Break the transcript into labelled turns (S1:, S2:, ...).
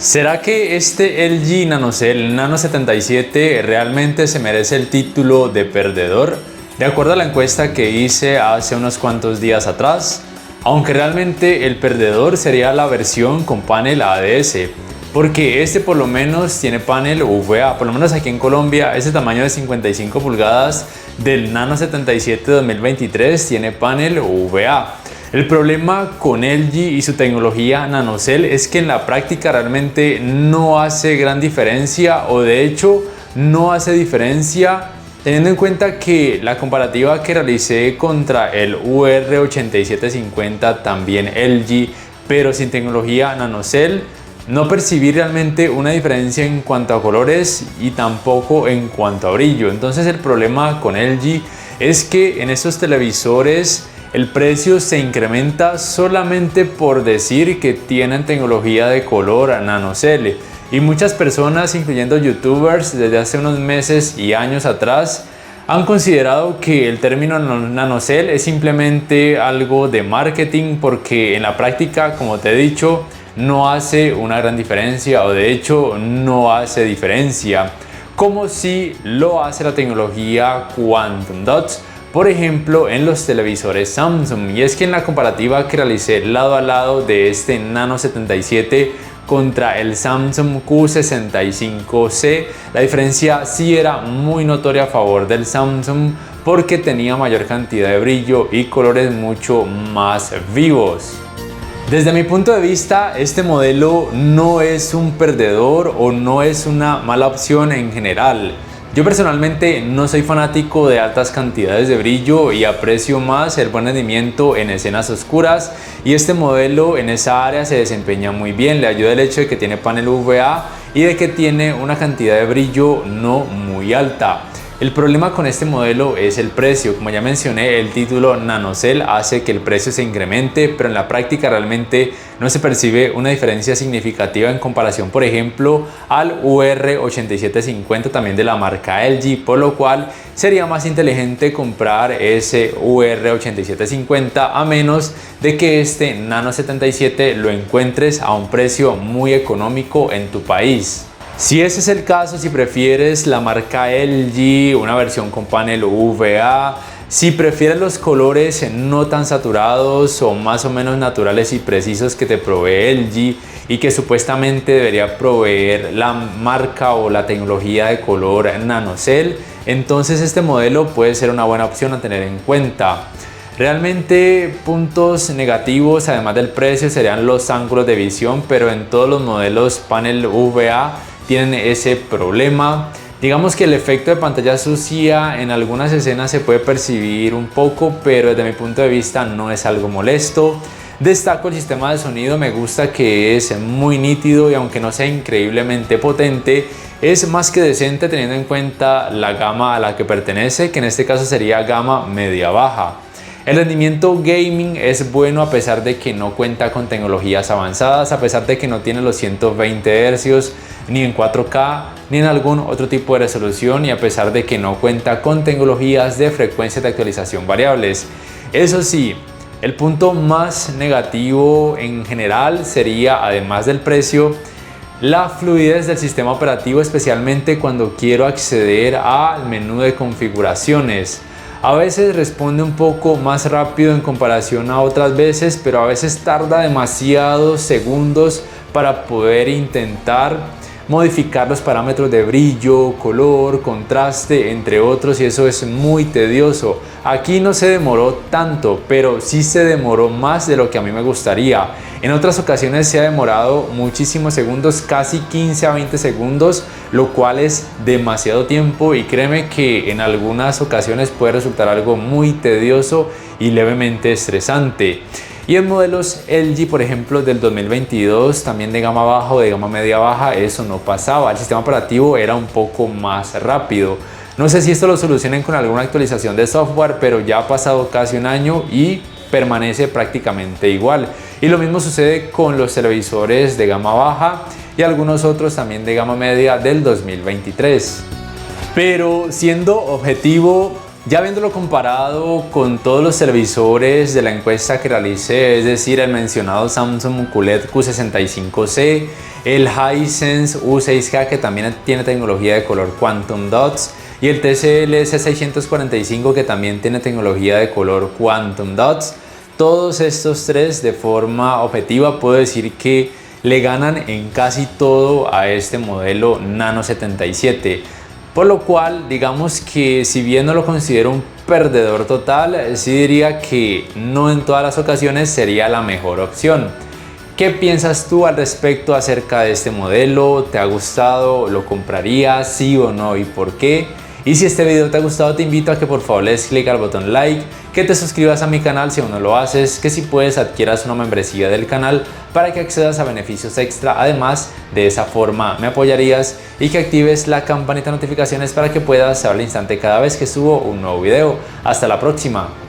S1: ¿Será que este LG NanoCell Nano 77 realmente se merece el título de perdedor? De acuerdo a la encuesta que hice hace unos cuantos días atrás, aunque realmente el perdedor sería la versión con panel ADS, porque este por lo menos tiene panel UVA, por lo menos aquí en Colombia, ese tamaño de 55 pulgadas del Nano 77 2023 tiene panel UVA. El problema con LG y su tecnología NanoCell es que en la práctica realmente no hace gran diferencia, o de hecho no hace diferencia, teniendo en cuenta que la comparativa que realicé contra el UR8750, también LG, pero sin tecnología NanoCell, no percibí realmente una diferencia en cuanto a colores y tampoco en cuanto a brillo. Entonces el problema con LG es que en estos televisores el precio se incrementa solamente por decir que tienen tecnología de color NanoCell, y muchas personas, incluyendo youtubers, desde hace unos meses y años atrás han considerado que el término NanoCell es simplemente algo de marketing, porque en la práctica, como te he dicho, no hace una gran diferencia, o de hecho no hace diferencia, como si lo hace la tecnología Quantum Dots, por ejemplo en los televisores Samsung. Y es que en la comparativa que realicé lado a lado de este Nano 77 contra el Samsung Q65C, la diferencia sí era muy notoria a favor del Samsung, porque tenía mayor cantidad de brillo y colores mucho más vivos. Desde mi punto de vista, este modelo no es un perdedor o no es una mala opción en general. Yo personalmente no soy fanático de altas cantidades de brillo y aprecio más el buen rendimiento en escenas oscuras, y este modelo en esa área se desempeña muy bien. Le ayuda el hecho de que tiene panel UVA y de que tiene una cantidad de brillo no muy alta. El problema con este modelo es el precio. Como ya mencioné, el título NanoCell hace que el precio se incremente, pero en la práctica realmente no se percibe una diferencia significativa en comparación, por ejemplo, al UR8750 también de la marca LG, por lo cual sería más inteligente comprar ese UR8750, a menos de que este Nano 77 lo encuentres a un precio muy económico en tu país. Si ese es el caso, si prefieres la marca LG, una versión con panel UVA, si prefieres los colores no tan saturados o más o menos naturales y precisos que te provee LG y que supuestamente debería proveer la marca o la tecnología de color NanoCell, entonces este modelo puede ser una buena opción a tener en cuenta. Realmente puntos negativos además del precio serían los ángulos de visión, pero en todos los modelos panel UVA tienen ese problema. Digamos que el efecto de pantalla sucia en algunas escenas se puede percibir un poco, pero desde mi punto de vista no es algo molesto. Destaco el sistema de sonido, me gusta que es muy nítido y aunque no sea increíblemente potente, es más que decente teniendo en cuenta la gama a la que pertenece, que en este caso sería gama media-baja. El rendimiento gaming es bueno a pesar de que no cuenta con tecnologías avanzadas, a pesar de que no tiene los 120 Hz ni en 4K ni en algún otro tipo de resolución, y a pesar de que no cuenta con tecnologías de frecuencia de actualización variables. Eso sí, el punto más negativo en general sería, además del precio, la fluidez del sistema operativo, especialmente cuando quiero acceder al menú de configuraciones. A veces responde un poco más rápido en comparación a otras veces, pero a veces tarda demasiados segundos para poder intentar modificar los parámetros de brillo, color, contraste, entre otros, y eso es muy tedioso. Aquí no se demoró tanto, pero sí se demoró más de lo que a mí me gustaría. En otras ocasiones se ha demorado muchísimos segundos, casi 15 a 20 segundos, lo cual es demasiado tiempo, y créeme que en algunas ocasiones puede resultar algo muy tedioso y levemente estresante. Y en modelos LG, por ejemplo, del 2022, también de gama baja o de gama media baja, eso no pasaba. El sistema operativo era un poco más rápido. No sé si esto lo solucionen con alguna actualización de software, pero ya ha pasado casi un año y permanece prácticamente igual. Y lo mismo sucede con los televisores de gama baja y algunos otros también de gama media del 2023. Pero siendo objetivo, Ya viéndolo comparado con todos los televisores de la encuesta que realicé, es decir, el mencionado Samsung QLED Q65C, el Hisense U6K que también tiene tecnología de color Quantum Dots y el TCL C645 que también tiene tecnología de color Quantum Dots, todos estos tres de forma objetiva puedo decir que le ganan en casi todo a este modelo Nano 77. Por lo cual, digamos que si bien no lo considero un perdedor total, sí diría que no en todas las ocasiones sería la mejor opción. ¿Qué piensas tú al respecto acerca de este modelo? ¿Te ha gustado? ¿Lo comprarías? ¿Sí o no? ¿Y por qué? Y si este video te ha gustado, te invito a que por favor le des clic al botón like, que te suscribas a mi canal si aún no lo haces, que si puedes adquieras una membresía del canal para que accedas a beneficios extra. Además, de esa forma me apoyarías, y que actives la campanita de notificaciones para que puedas saber al instante cada vez que subo un nuevo video. Hasta la próxima.